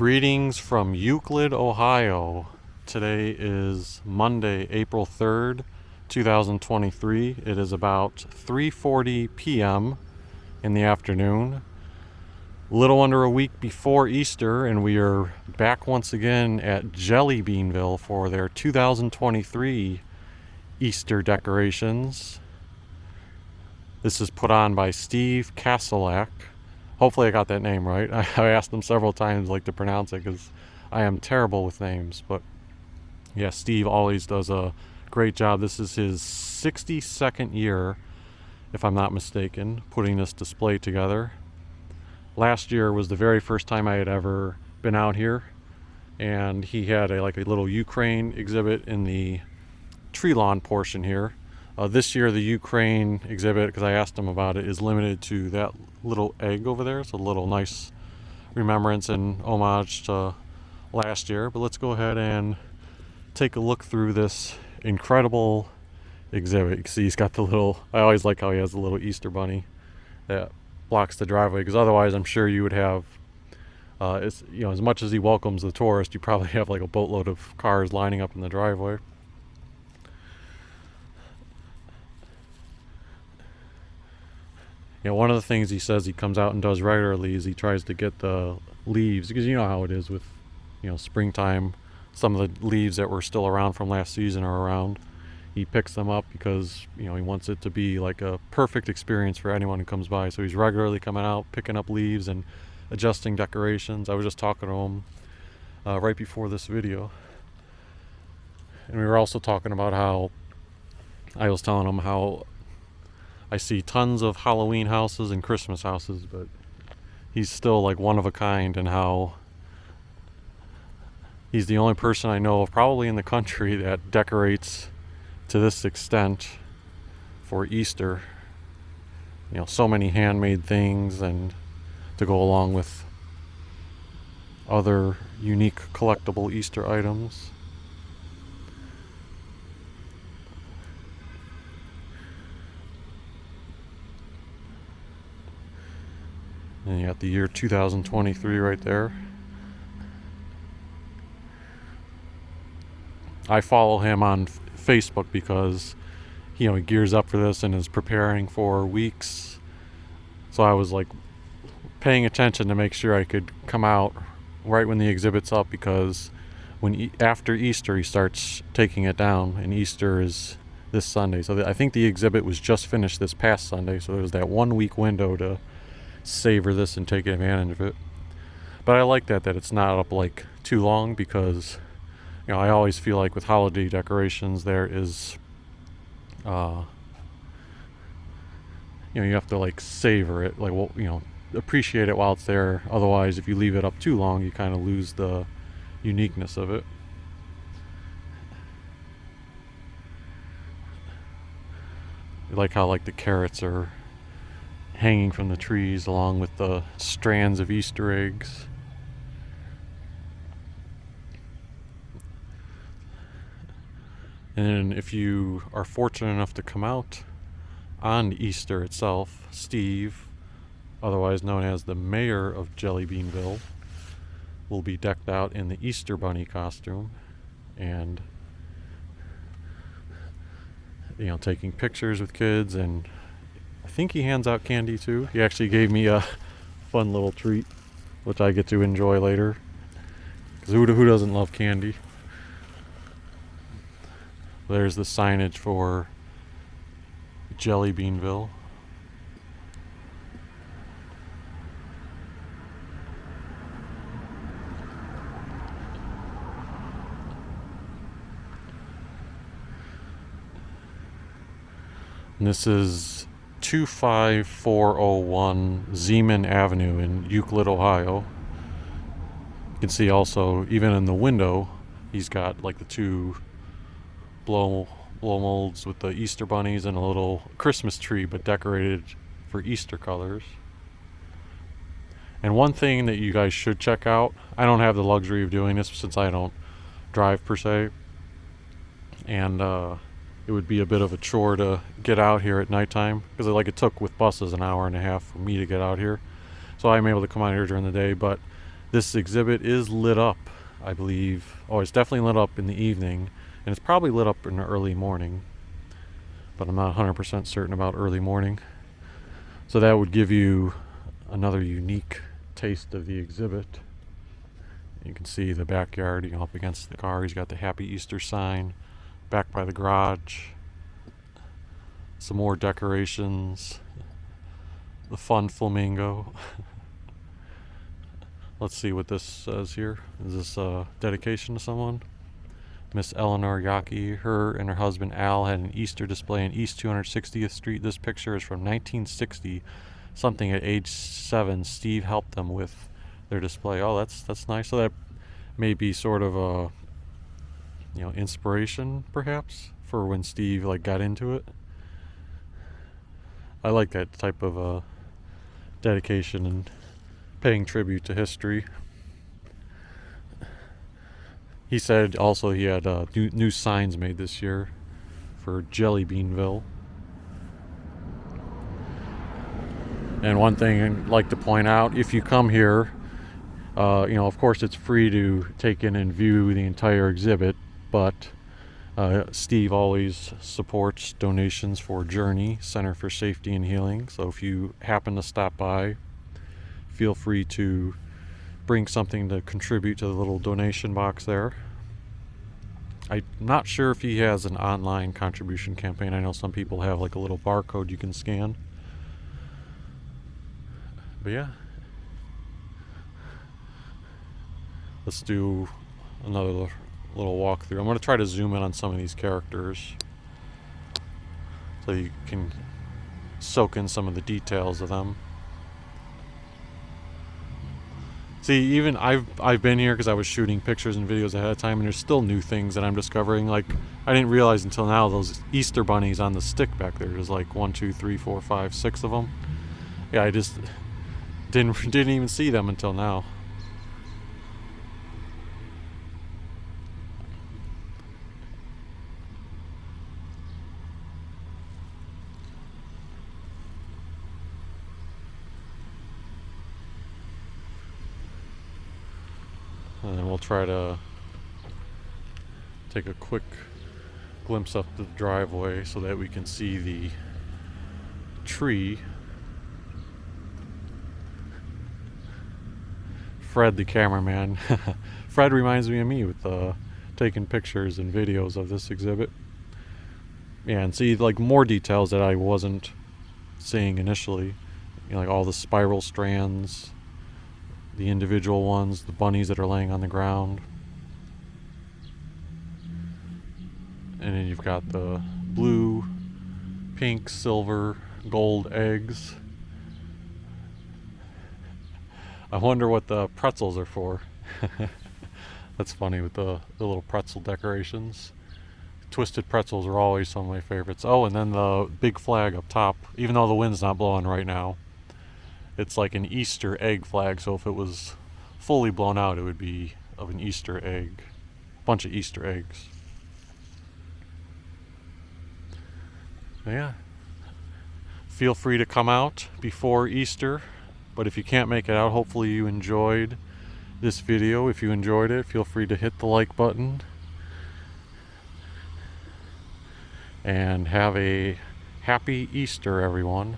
Greetings from Euclid, Ohio. Today is Monday, April 3rd, 2023. It is about 3:40 p.m. in the afternoon. A little under a week before Easter, and we are back once again at Jellybeanville for their 2023 Easter decorations. This is put on by Steve Kaselak. Hopefully I got that name right. I asked him several times to pronounce it because I am terrible with names. But yeah, Steve always does a great job. This is his 62nd year, if I'm not mistaken, putting this display together. Last year was the very first time I had ever been out here, and he had a little Ukraine exhibit in the tree lawn portion here. This year the Ukraine exhibit, because I asked him about it, is limited to that little egg over there. It's a little nice remembrance and homage to last year. But let's go ahead and take a look through this incredible exhibit. You can see he's got the little, I always like how he has the little Easter bunny that blocks the driveway, because otherwise I'm sure you would have as much as he welcomes the tourist, you probably have a boatload of cars lining up in the driveway. One of the things he says he comes out and does regularly is he tries to get the leaves, because you know how it is with springtime. Some of the leaves that were still around from last season are around. He picks them up because he wants it to be like a perfect experience for anyone who comes by. So he's regularly coming out, picking up leaves and adjusting decorations. I was just talking to him right before this video, and we were also talking about how I was telling him how I see tons of Halloween houses and Christmas houses, but he's still one of a kind, and how he's the only person I know of probably in the country that decorates to this extent for Easter. So many handmade things, and to go along with other unique collectible Easter items. And you got the year 2023 right there. I follow him on Facebook because he gears up for this and is preparing for weeks. So I was paying attention to make sure I could come out right when the exhibit's up, because after Easter he starts taking it down, and Easter is this Sunday. So I think the exhibit was just finished this past Sunday, so there was that 1 week window to savor this and take advantage of it. But I like that it's not up too long, because I always feel with holiday decorations there is you have to savor it, appreciate it while it's there. Otherwise, if you leave it up too long, you kind of lose the uniqueness of it. I like how the carrots are hanging from the trees along with the strands of Easter eggs. And if you are fortunate enough to come out on Easter itself, Steve, otherwise known as the mayor of Jellybeanville, will be decked out in the Easter bunny costume, and taking pictures with kids, and I think he hands out candy too. He actually gave me a fun little treat, which I get to enjoy later, because who doesn't love candy? There's the signage for Jellybeanville. And this is 25401 Zeman Avenue in Euclid, Ohio. You can see also, even in the window, he's got the two blow molds with the Easter bunnies and a little Christmas tree, but decorated for Easter colors. And one thing that you guys should check out, I don't have the luxury of doing this since I don't drive per se, and it would be a bit of a chore to get out here at nighttime, because it took with buses an hour and a half for me to get out here. So I'm able to come out here during the day. But This exhibit is lit up, I believe. Oh, it's definitely lit up in the evening, and it's probably lit up in the early morning, but I'm not 100% certain about early morning. So that would give you another unique taste of the exhibit. You can see the backyard, up against the car. He's got the Happy Easter sign back by the garage. Some more decorations. The fun flamingo. Let's see what this says here. Is this a dedication to someone? Miss Eleanor Yockey, her and her husband Al had an Easter display in East 260th Street. This picture is from 1960. Something at age 7 Steve helped them with their display. Oh, that's nice. So that may be sort of a inspiration perhaps for when Steve got into it. I like that type of dedication and paying tribute to history. He said also he had new signs made this year for Jellybeanville. And one thing I'd like to point out, if you come here, of course it's free to take in and view the entire exhibit, but Steve always supports donations for Journey, Center for Safety and Healing. So if you happen to stop by, feel free to bring something to contribute to the little donation box there. I'm not sure if he has an online contribution campaign. I know some people have a little barcode you can scan. But yeah, let's do another little walkthrough. I'm going to try to zoom in on some of these characters so you can soak in some of the details of them. See, even I've been here because I was shooting pictures and videos ahead of time, and there's still new things that I'm discovering. I didn't realize until now those Easter bunnies on the stick back there. There's 1, 2, 3, 4, 5, 6 of them. Yeah, I just didn't even see them until now. And then we'll try to take a quick glimpse up the driveway so that we can see the tree. Fred the cameraman. Fred reminds me of me with taking pictures and videos of this exhibit. Yeah, and see more details that I wasn't seeing initially. All the spiral strands, the individual ones, the bunnies that are laying on the ground. And then you've got the blue, pink, silver, gold eggs. I wonder what the pretzels are for. That's funny with the little pretzel decorations. Twisted pretzels are always some of my favorites. Oh, and then the big flag up top, even though the wind's not blowing right now. It's like an Easter egg flag, so if it was fully blown out, it would be of an Easter egg. Bunch of Easter eggs. Yeah. Feel free to come out before Easter, but if you can't make it out, hopefully you enjoyed this video. If you enjoyed it, feel free to hit the like button. And have a happy Easter, everyone.